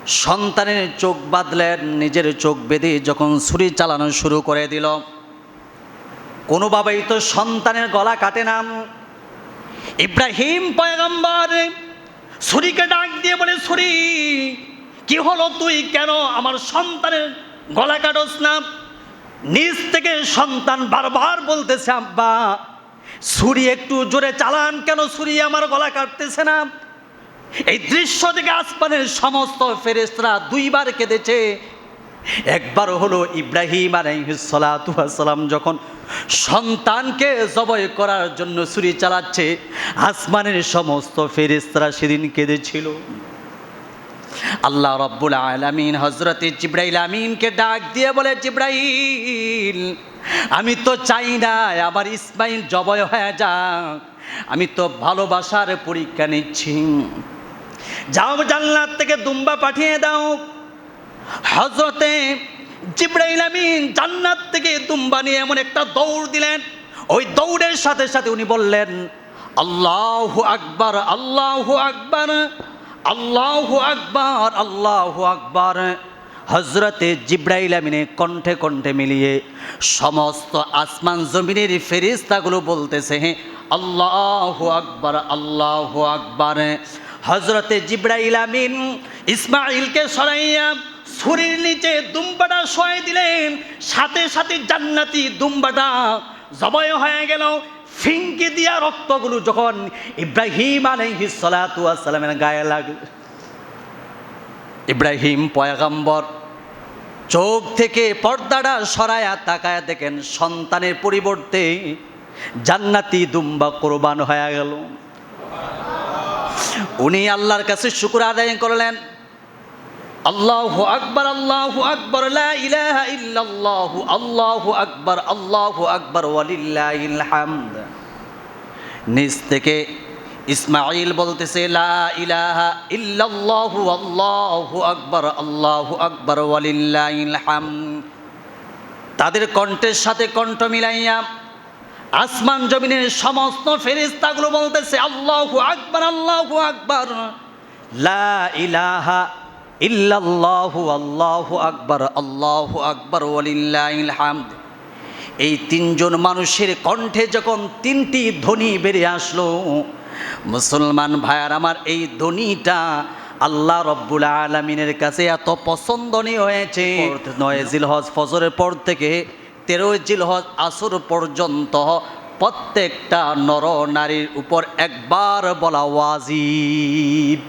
সন্তানের চোখ বাঁধলেন, নিজের চোখ বেঁধে যখন ছুরি চালানো শুরু করে দিল। কোনোভাবেই তো সন্তানের গলা কাটে না। ইব্রাহিম পয়গম্বর ছুরিকে ডাক দিয়ে বলে, ছুরি কি হলো, তুই কেন আমার সন্তানের গলা কাটস না? নিজ থেকে সন্তান বারবার বলতেছে, আব্বা ছুরি একটু জোরে চালান, কেন ছুরি আমার গলা কাটতেছে না? এই দৃশ্য থেকে আসমানের সমস্ত ফেরেশতারা দুইবার কেঁদেছে। একবার হলো ইব্রাহিম আলাইহিস সালাতু ওয়াস সালাম যখন সন্তানকে জবাই করার জন্য ছুরি চালাচ্ছে, আসমানের সমস্ত ফেরেশতারা সেদিন কেঁদেছিল। আল্লাহ রাব্বুল আলামিন হযরতে জিবরাইল আমিনকে ডাক দিয়ে বলে, জিবরাইল আমি তো চাই না আমার ইসমাইল জবাই হয়ে যাক, আমি তো ভালোবাসার পরীক্ষা নিচ্ছি। যাও জান্নাত থেকে দুম্বা পাঠিয়ে দাও। হযরতে জিবরাইল আমিন জান্নাত থেকে দুম্বা নিয়ে এমন একটা দৌড় দিলেন, ওই দৌড়ের সাথে সাথে উনি বললেন, আল্লাহু আকবার, আল্লাহু আকবার, আল্লাহু আকবার, আল্লাহু আকবার। হযরতে জিবরাইল আমিনের কণ্ঠে কণ্ঠে মিলিয়ে সমস্ত আসমান জমিনের ফেরেশতাগুলো বলতেছে, আল্লাহু আকবার, আল্লাহু আকবার। হযরতে জিবরাইল আমিন ইসমাঈলকে সরাইয়া ছুরির নিচে দুম্বাটা শোয়াই দিলেন, সাথে সাথে জান্নাতি দুম্বাটা জবাই হয়ে গেল। ফিঙ্কি দিয়া রক্তগুলো যখন ইব্রাহিম আলাইহিস সালাতু ওয়াস সালামের গায়ে লাগল, ইব্রাহিম পয়গম্বর চোখ থেকে পর্দাটা সরায়া তাকায়া দেখেন সন্তানের পরিবর্তে জান্নাতি দুম্বা কোরবান হয়ে গেল। উনি আল্লাহর কাছে শুকর আদায় করলেন, আল্লাহু আকবার, আল্লাহু আকবার, লা ইলাহা ইল্লাল্লাহু, আল্লাহু আকবার, আল্লাহু আকবার, ওয়ালিল্লাহিল হামদ। নিজ থেকে ইসমাঈল বলতেছে, লা ইলাহা ইল্লাল্লাহু, আল্লাহু আকবার, আল্লাহু আকবার, ওয়ালিল্লাহিল হামদ। তাদের কণ্ঠের সাথে কণ্ঠ মিলাইয়া আসমান জমিনের সমস্ত ফেরেশতাগুলো বলতেছে, আল্লাহু আকবার, আল্লাহু আকবার, লা ইলাহা ইল্লাল্লাহু, আল্লাহু আকবার, আল্লাহু আকবার, ওয়ালিল্লাহিল হামদ। এই তিনজন মানুষের কণ্ঠে যখন তিনটি ধ্বনি বেরিয়ে আসলো, মুসলমান ভাইয়ার আমার, এই ধ্বনিটা আল্লাহ রব্বুল আলামিনের কাছে এত পছন্দনীয় হয়েছে। 9 জিলহজ ফজরের পর থেকে 13 জিলহজ আসর পর্যন্ত প্রত্যেকটা নর নারীর উপর একবার বলা ওয়াজিব।